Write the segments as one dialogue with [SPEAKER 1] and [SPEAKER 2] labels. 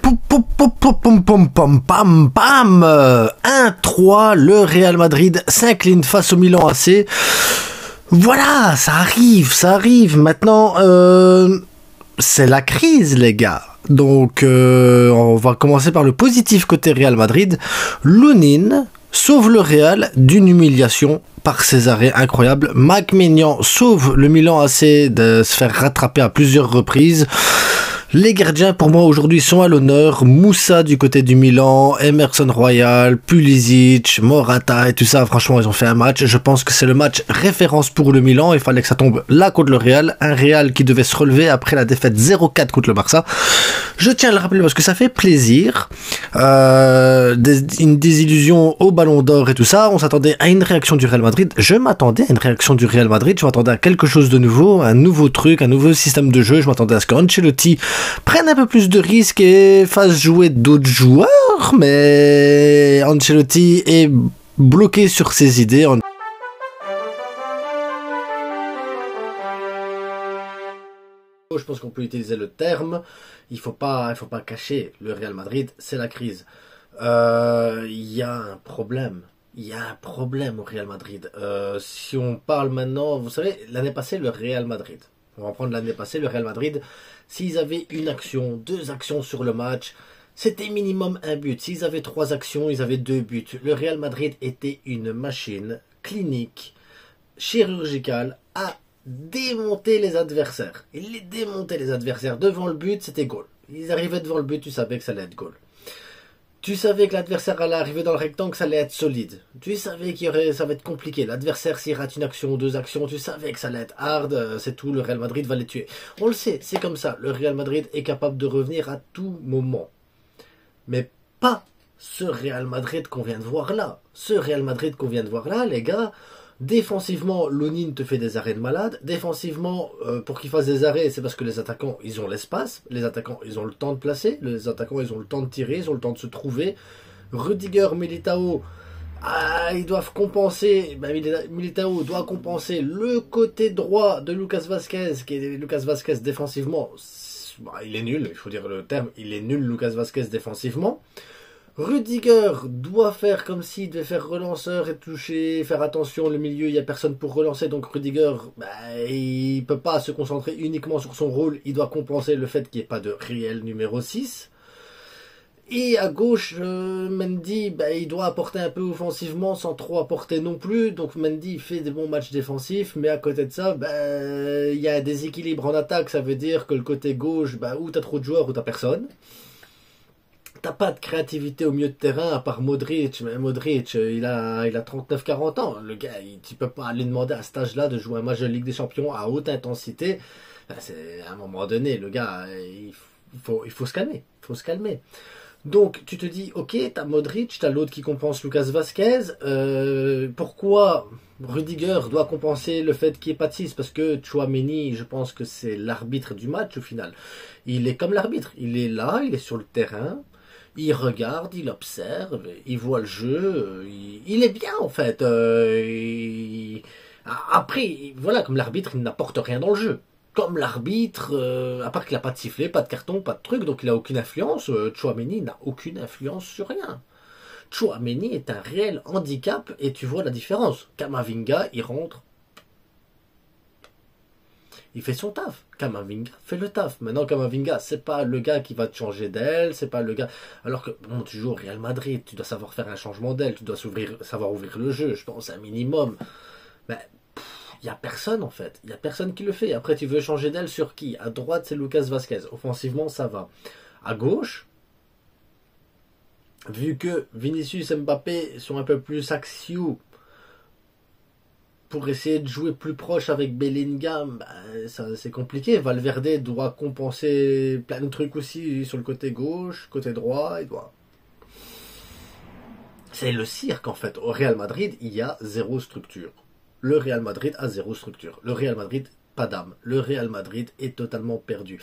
[SPEAKER 1] 1-3, le Real Madrid s'incline face au Milan AC. Voilà, ça arrive. Maintenant, c'est la crise, les gars. Donc, on va commencer par le positif côté Real Madrid. Lunin sauve le Real d'une humiliation par ses arrêts incroyables. Mike Maignan sauve le Milan AC de se faire rattraper à plusieurs reprises. Les gardiens, pour moi, aujourd'hui, sont à l'honneur. Moussa du côté du Milan, Emerson Royal, Pulisic, Morata et tout ça. Franchement, ils ont fait un match. Je pense que c'est le match référence pour le Milan. Il fallait que ça tombe là contre le Real. Un Real qui devait se relever après la défaite 0-4 contre le Barça. Je tiens à le rappeler parce que ça fait plaisir. Une désillusion au Ballon d'Or et tout ça. On s'attendait à une réaction du Real Madrid. Je m'attendais à une réaction du Real Madrid. Je m'attendais à quelque chose de nouveau, un nouveau truc, un nouveau système de jeu. Je m'attendais à ce qu'Ancelotti prenne un peu plus de risques et fasse jouer d'autres joueurs, mais Ancelotti est bloqué sur ses idées. Je pense qu'on peut utiliser le terme. Il faut pas cacher. Le Real Madrid, c'est la crise. Il y a un problème. Il y a un problème au Real Madrid. Si on parle maintenant, vous savez, l'année passée, le Real Madrid. On va prendre l'année passée, le Real Madrid. S'ils avaient une action, 2 actions sur le match, c'était minimum un but. S'ils avaient 3 actions, ils avaient 2 buts. Le Real Madrid était une machine clinique, chirurgicale, à démonter les adversaires. Ils les démontaient les adversaires. Devant le but, c'était goal. Ils arrivaient devant le but, tu savais que ça allait être goal. Tu savais que l'adversaire allait arriver dans le rectangle, ça allait être solide. Tu savais ça va être compliqué. L'adversaire, s'il rate une action, 2 actions, tu savais que ça allait être hard, c'est tout, le Real Madrid va les tuer. On le sait, c'est comme ça. Le Real Madrid est capable de revenir à tout moment. Mais pas ce Real Madrid qu'on vient de voir là. Ce Real Madrid qu'on vient de voir là, les gars, défensivement, Lunin te fait des arrêts de malade. Défensivement, pour qu'il fasse des arrêts, c'est parce que les attaquants, ils ont l'espace. Les attaquants, ils ont le temps de placer. Les attaquants, ils ont le temps de tirer. Ils ont le temps de se trouver. Rudiger, Militao, ils doivent compenser. Militao doit compenser le côté droit de Lucas Vazquez, qui est Lucas Vazquez défensivement. Il est nul, il faut dire le terme. Il est nul, Lucas Vazquez défensivement. Rudiger doit faire comme s'il devait faire relanceur et toucher, faire attention, le milieu, il n'y a personne pour relancer, donc Rudiger, il ne peut pas se concentrer uniquement sur son rôle, il doit compenser le fait qu'il n'y ait pas de réel numéro 6. Et à gauche, Mendy, il doit apporter un peu offensivement sans trop apporter non plus, donc Mendy fait des bons matchs défensifs, mais à côté de ça, il y a un déséquilibre en attaque, ça veut dire que le côté gauche, où tu as trop de joueurs ou tu n'as personne. T'as pas de créativité au milieu de terrain à part Modric, mais Modric il a 39-40 ans, le gars tu peux pas aller demander à cet âge-là de jouer un match de Ligue des Champions à haute intensité. C'est à un moment donné, le gars il faut se calmer, donc tu te dis ok, t'as Modric, t'as l'autre qui compense Lucas Vazquez, pourquoi Rudiger doit compenser le fait qu'il n'y ait pas de 6, parce que Tchouaméni, je pense que c'est l'arbitre du match au final, il est comme l'arbitre, il est là, il est sur le terrain. Il regarde, il observe, il voit le jeu, il est bien en fait. Après, voilà, comme l'arbitre, il n'apporte rien dans le jeu. Comme l'arbitre, à part qu'il n'a pas de sifflet, pas de carton, pas de truc, donc il n'a aucune influence. Tchouaméni n'a aucune influence sur rien. Tchouaméni est un réel handicap et tu vois la différence. Kamavinga, il rentre. Il fait son taf. Kamavinga fait le taf. Maintenant, Kamavinga, c'est pas le gars qui va te changer d'aile, c'est pas le gars. Alors que, bon, tu joues au Real Madrid, tu dois savoir faire un changement d'aile, tu dois savoir ouvrir le jeu, je pense, un minimum. Mais, il y a personne, en fait. Il y a personne qui le fait. Après, tu veux changer d'aile sur qui? À droite, c'est Lucas Vazquez. Offensivement, ça va. À gauche, vu que Vinicius et Mbappé sont un peu plus axiaux, pour essayer de jouer plus proche avec Bellingham, c'est compliqué. Valverde doit compenser plein de trucs aussi sur le côté gauche, côté droit. C'est le cirque en fait. Au Real Madrid, il y a 0 structure. Le Real Madrid a 0 structure. Le Real Madrid, pas d'âme. Le Real Madrid est totalement perdu.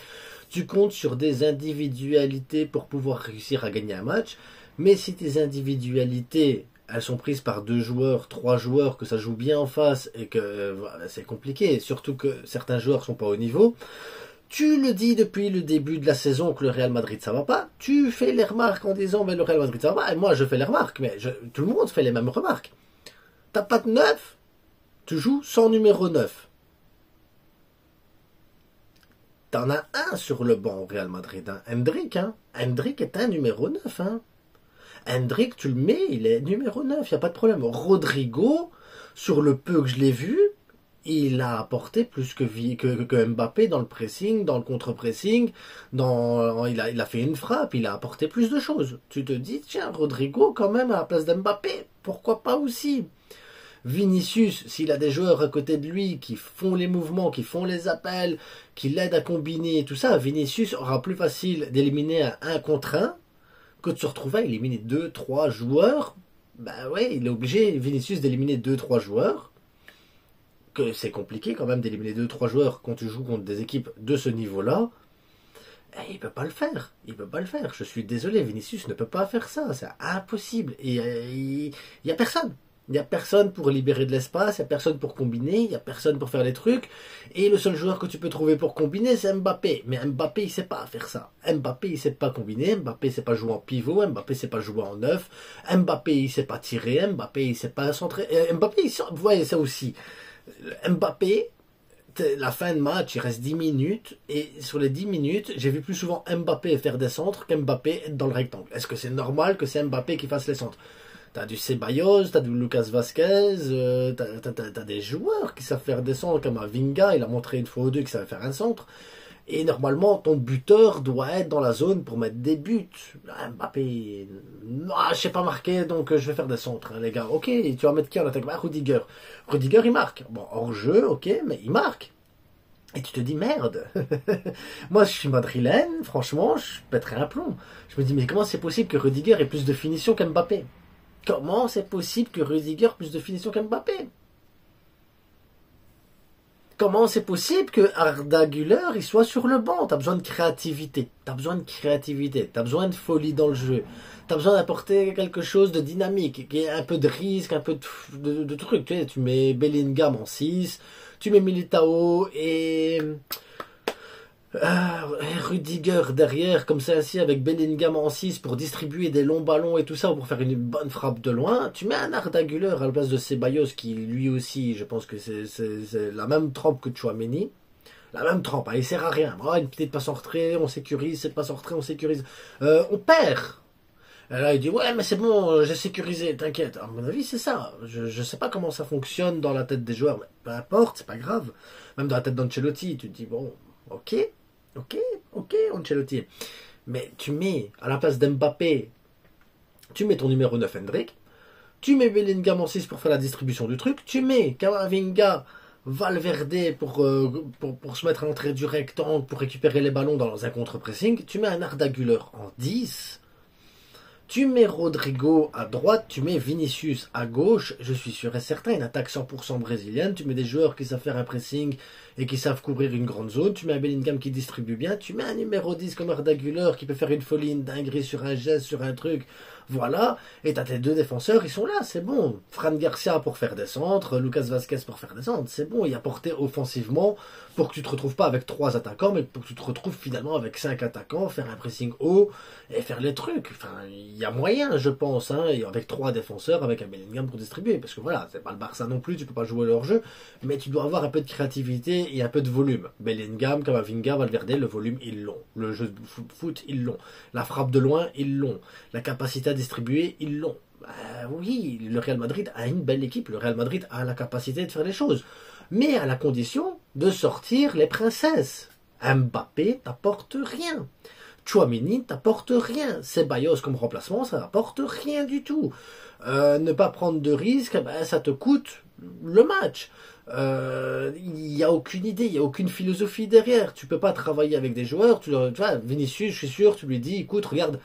[SPEAKER 1] Tu comptes sur des individualités pour pouvoir réussir à gagner un match, mais si tes individualités elles sont prises par 2 joueurs, 3 joueurs, que ça joue bien en face et que c'est compliqué, surtout que certains joueurs sont pas au niveau, Tu le dis depuis le début de la saison que le Real Madrid ça va pas. Tu fais les remarques en disant mais le Real Madrid ça va pas. Et moi je fais les remarques, mais tout le monde fait les mêmes remarques. T'as pas de 9, tu joues sans numéro 9. T'en as un sur le banc au Real Madrid, hein. Hendrik, hein. Hendrik est un numéro 9, hein. Hendrik, tu le mets, il est numéro 9, il n'y a pas de problème. Rodrigo, sur le peu que je l'ai vu, il a apporté plus que Mbappé dans le pressing, dans le contre-pressing, il a fait une frappe, il a apporté plus de choses. Tu te dis, tiens, Rodrigo, quand même, à la place d'Mbappé, pourquoi pas aussi? Vinicius, s'il a des joueurs à côté de lui qui font les mouvements, qui font les appels, qui l'aident à combiner et tout ça, Vinicius aura plus facile d'éliminer un 1 contre 1 que de se retrouver à éliminer 2-3 joueurs. Ben ouais, il est obligé, Vinicius, d'éliminer 2-3 joueurs. Que c'est compliqué quand même d'éliminer 2-3 joueurs quand tu joues contre des équipes de ce niveau-là. Et il peut pas le faire. Il peut pas le faire. Je suis désolé, Vinicius ne peut pas faire ça. C'est impossible. Et il y a personne. Il n'y a personne pour libérer de l'espace, il n'y a personne pour combiner, il n'y a personne pour faire les trucs. Et le seul joueur que tu peux trouver pour combiner, c'est Mbappé. Mais Mbappé, il ne sait pas faire ça. Mbappé, il ne sait pas combiner. Mbappé, il ne sait pas jouer en pivot. Mbappé, il ne sait pas jouer en neuf. Mbappé, il ne sait pas tirer. Mbappé, il ne sait pas centrer. Mbappé, vous voyez ça aussi. Mbappé, la fin de match, il reste 10 minutes. Et sur les 10 minutes, j'ai vu plus souvent Mbappé faire des centres qu'Mbappé être dans le rectangle. Est-ce que c'est normal que c'est Mbappé qui fasse les centres? T'as du Ceballos, t'as du Lucas Vasquez, t'as des joueurs qui savent faire des centres comme Vinga, il a montré une fois ou deux qu'il savait faire un centre. Et normalement, ton buteur doit être dans la zone pour mettre des buts. Mbappé, je sais pas marquer, donc je vais faire des centres, hein, les gars. Ok, tu vas mettre qui en attaque? Rudiger. Rudiger, il marque. Bon, hors jeu, ok, mais il marque. Et tu te dis, merde. Moi, je suis madrilène, franchement, je pèterais un plomb. Je me dis, mais comment c'est possible que Rudiger ait plus de finition qu'Mbappé? Comment c'est possible que Rudiger ait plus de finition qu'Mbappé? Comment c'est possible que Arda Güler il soit sur le banc? T'as besoin de créativité. T'as besoin de créativité. T'as besoin de folie dans le jeu. T'as besoin d'apporter quelque chose de dynamique, qui ait un peu de risque, un peu de trucs. Tu sais, tu mets Bellingham en 6, tu mets Militao et Rudiger derrière, comme ça, assis avec Bellingham en 6 pour distribuer des longs ballons et tout ça, pour faire une bonne frappe de loin. Tu mets un Arda Güler à la place de Ceballos, qui lui aussi, je pense que c'est la même trempe que Tchouaméni. La même trempe, hein, il sert à rien. Oh, une petite passe en retrait, on sécurise, cette passe en retrait, on sécurise. On perd. Et là, il dit, ouais, mais c'est bon, j'ai sécurisé, t'inquiète. À mon avis, c'est ça. Je sais pas comment ça fonctionne dans la tête des joueurs, mais peu importe, c'est pas grave. Même dans la tête d'Ancelotti, tu te dis, bon, ok, Ancelotti. Mais tu mets, à la place d'Mbappé, tu mets ton numéro 9, Hendrik. Tu mets Bellingham en 6 pour faire la distribution du truc. Tu mets Camavinga, Valverde pour se mettre à l'entrée du rectangle, pour récupérer les ballons dans un contre-pressing. Tu mets un Arda Güler en 10. Tu mets Rodrigo à droite, tu mets Vinicius à gauche, je suis sûr et certain, une attaque 100% brésilienne, tu mets des joueurs qui savent faire un pressing et qui savent couvrir une grande zone, tu mets un Bellingham qui distribue bien, tu mets un numéro 10 comme Arda Güler qui peut faire une folie, une dinguerie sur un geste, sur un truc, voilà, et t'as tes deux défenseurs, ils sont là, c'est bon. Fran Garcia pour faire des centres, Lucas Vasquez pour faire des centres, c'est bon, y apporter offensivement pour que tu te retrouves pas avec 3 attaquants, mais pour que tu te retrouves finalement avec 5 attaquants, faire un pressing haut et faire les trucs. Enfin, il y a moyen, je pense, hein, et avec 3 défenseurs, avec un Bellingham pour distribuer, parce que voilà, c'est pas le Barça non plus, tu peux pas jouer leur jeu, mais tu dois avoir un peu de créativité et un peu de volume. Bellingham, Camavinga, Valverde, le volume, ils l'ont. Le jeu de foot, ils l'ont. La frappe de loin, ils l'ont. La capacité à distribuer, ils l'ont. Oui, le Real Madrid a une belle équipe, le Real Madrid a la capacité de faire les choses, mais à la condition de sortir les princesses. Mbappé t'apporte rien. Tchouaméni t'apporte rien. Ceballos comme remplacement, ça n'apporte rien du tout. Ne pas prendre de risques, ça te coûte le match. Il n'y a aucune idée, il n'y a aucune philosophie derrière. Tu peux pas travailler avec des joueurs. Tu vois, Vinicius, je suis sûr, tu lui dis, écoute, regarde,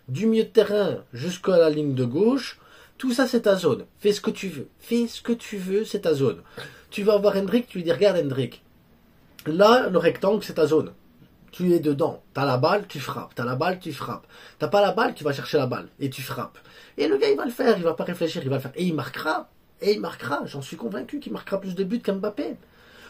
[SPEAKER 1] du milieu de terrain jusqu'à la ligne de gauche, tout ça c'est ta zone. Fais ce que tu veux. Fais ce que tu veux, c'est ta zone. Tu vas voir Hendrik, tu lui dis, regarde Hendrik, là, le rectangle, c'est ta zone. Tu es dedans. T'as la balle, tu frappes. T'as la balle, tu frappes. T'as pas la balle, tu vas chercher la balle. Et tu frappes. Et le gars, il va le faire. Il va pas réfléchir, il va le faire. Et il marquera. J'en suis convaincu qu'il marquera plus de buts qu'Mbappé.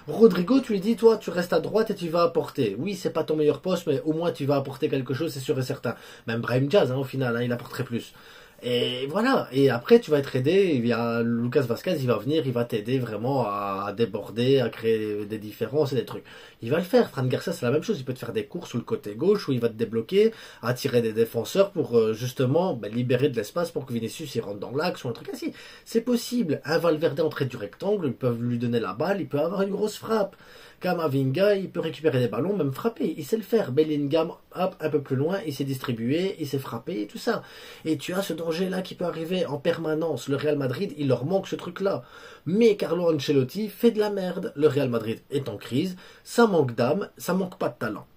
[SPEAKER 1] Rodrigo, tu lui dis, toi, tu restes à droite et tu vas apporter. Oui, c'est pas ton meilleur poste, mais au moins tu vas apporter quelque chose, c'est sûr et certain. Même Brahim Diaz, hein, au final, hein, il apporterait plus. Et voilà. Et après, tu vas être aidé. Il y a Lucas Vasquez, il va venir, il va t'aider vraiment à déborder, à créer des différences et des trucs. Il va le faire. Fran Garcia, c'est la même chose. Il peut te faire des courses sur le côté gauche où il va te débloquer, attirer des défenseurs pour justement libérer de l'espace pour que Vinicius il rentre dans l'axe ou un truc ainsi. C'est possible. Un Valverde en trait du rectangle, ils peuvent lui donner la balle, il peut avoir une grosse frappe. Kamavinga, il peut récupérer des ballons, même frapper, il sait le faire. Bellingham, hop, un peu plus loin, il s'est distribué, il s'est frappé, et tout ça. Et tu as ce danger-là qui peut arriver en permanence. Le Real Madrid, il leur manque ce truc-là. Mais Carlo Ancelotti fait de la merde. Le Real Madrid est en crise, ça manque d'âme, ça manque pas de talent.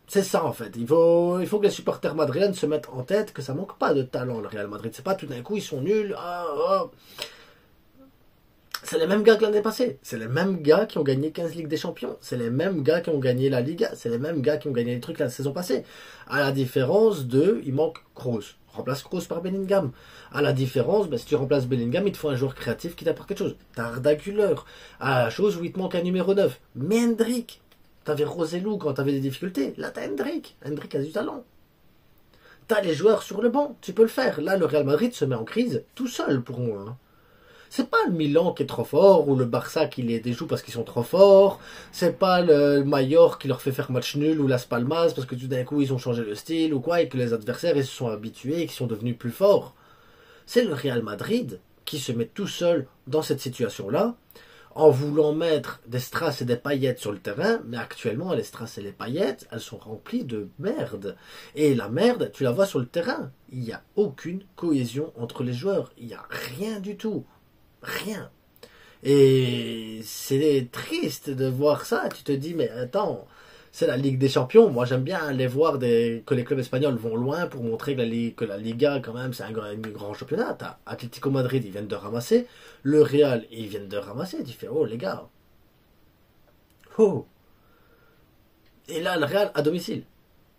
[SPEAKER 1] C'est ça en fait. Il faut que les supporters madrilènes se mettent en tête que ça manque pas de talent, le Real Madrid. C'est pas tout d'un coup ils sont nuls. C'est les mêmes gars que l'année passée. C'est les mêmes gars qui ont gagné 15 Ligues des Champions. C'est les mêmes gars qui ont gagné la Liga. C'est les mêmes gars qui ont gagné les trucs la saison passée. À la différence de, il manque Kroos. Remplace Kroos par Bellingham. À la différence, si tu remplaces Bellingham, il te faut un joueur créatif qui t'apporte quelque chose. T'as Arda Güler. À la chose où il te manque un numéro 9. Mais Hendrik. T'avais Roselu quand t'avais des difficultés. Là, t'as Hendrik. Hendrik a du talent. T'as les joueurs sur le banc. Tu peux le faire. Là, le Real Madrid se met en crise tout seul pour moi. Hein. C'est pas le Milan qui est trop fort ou le Barça qui les déjoue parce qu'ils sont trop forts. C'est pas le Mallorca qui leur fait faire match nul ou Las Palmas parce que tout d'un coup ils ont changé le style ou quoi et que les adversaires ils se sont habitués et qu'ils sont devenus plus forts. C'est le Real Madrid qui se met tout seul dans cette situation-là en voulant mettre des strass et des paillettes sur le terrain, mais actuellement les strass et les paillettes elles sont remplies de merde. Et la merde, tu la vois sur le terrain. Il n'y a aucune cohésion entre les joueurs. Il n'y a rien du tout. Rien. Et c'est triste de voir ça. Tu te dis, mais attends, c'est la Ligue des Champions. Moi, j'aime bien aller voir que les clubs espagnols vont loin pour montrer que la Liga, quand même, c'est un grand championnat. T'as Atlético Madrid, ils viennent de ramasser. Le Real, ils viennent de ramasser. Tu fais, oh, les gars. Oh. Et là, le Real, à domicile.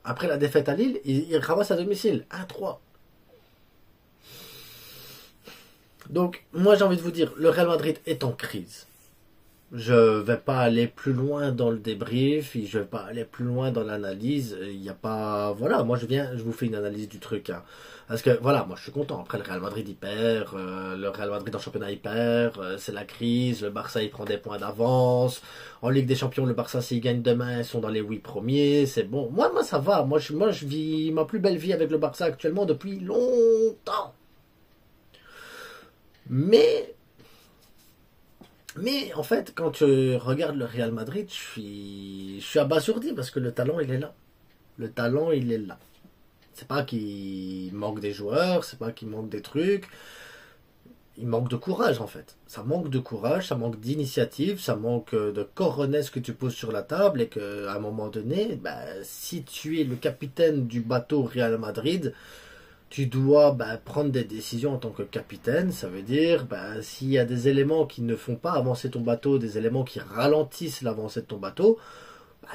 [SPEAKER 1] Après la défaite à Lille, ils ramassent à domicile. 1-3. Donc, moi j'ai envie de vous dire, le Real Madrid est en crise. Je vais pas aller plus loin dans le débrief, je vais pas aller plus loin dans l'analyse. Il n'y a pas, voilà, moi je vous fais une analyse du truc. Hein. Parce que voilà, moi je suis content. Après le Real Madrid il perd, le Real Madrid en championnat il perd, c'est la crise. Le Barça il prend des points d'avance. En Ligue des Champions, le Barça s'il gagne demain, ils sont dans les 8 premiers. C'est bon. Moi ça va. Moi je vis ma plus belle vie avec le Barça actuellement depuis longtemps. Mais en fait, quand tu regardes le Real Madrid, je suis abasourdi parce que le talent, il est là. Le talent, il est là. C'est pas qu'il manque des joueurs, c'est pas qu'il manque des trucs. Il manque de courage, en fait. Ça manque de courage, ça manque d'initiative, ça manque de coronesse que tu poses sur la table et qu'à un moment donné, si tu es le capitaine du bateau Real Madrid, tu dois prendre des décisions en tant que capitaine. Ça veut dire, s'il y a des éléments qui ne font pas avancer ton bateau, des éléments qui ralentissent l'avancée de ton bateau,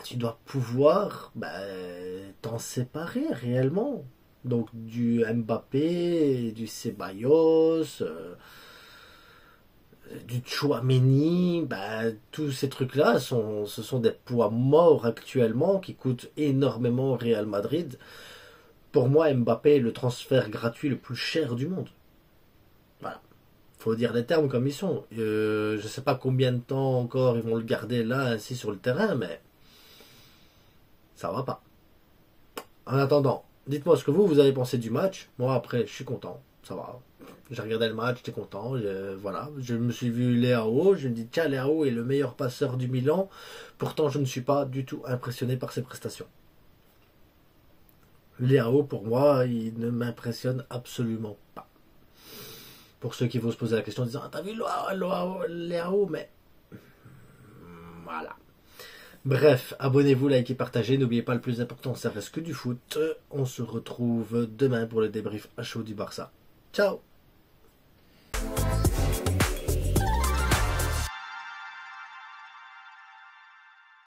[SPEAKER 1] tu dois pouvoir t'en séparer réellement. Donc du Mbappé, du Ceballos, du Tchouaméni, tous ces trucs-là, ce sont des poids morts actuellement qui coûtent énormément au Real Madrid. Pour moi, Mbappé est le transfert gratuit le plus cher du monde. Voilà. Faut dire les termes comme ils sont. Je ne sais pas combien de temps encore ils vont le garder là, ainsi sur le terrain, mais ça va pas. En attendant, dites-moi ce que vous avez pensé du match. Moi, après, je suis content. Ça va. J'ai regardé le match, j'étais content. Voilà. Je me suis vu Leao. Je me dis, tiens, Leao est le meilleur passeur du Milan. Pourtant, je ne suis pas du tout impressionné par ses prestations. Leao, pour moi, il ne m'impressionne absolument pas. Pour ceux qui vont se poser la question en disant, t'as vu Leao, mais voilà. Bref, abonnez-vous, likez, partagez. N'oubliez pas, le plus important, ça reste que du foot. On se retrouve demain pour le débrief à chaud du Barça. Ciao.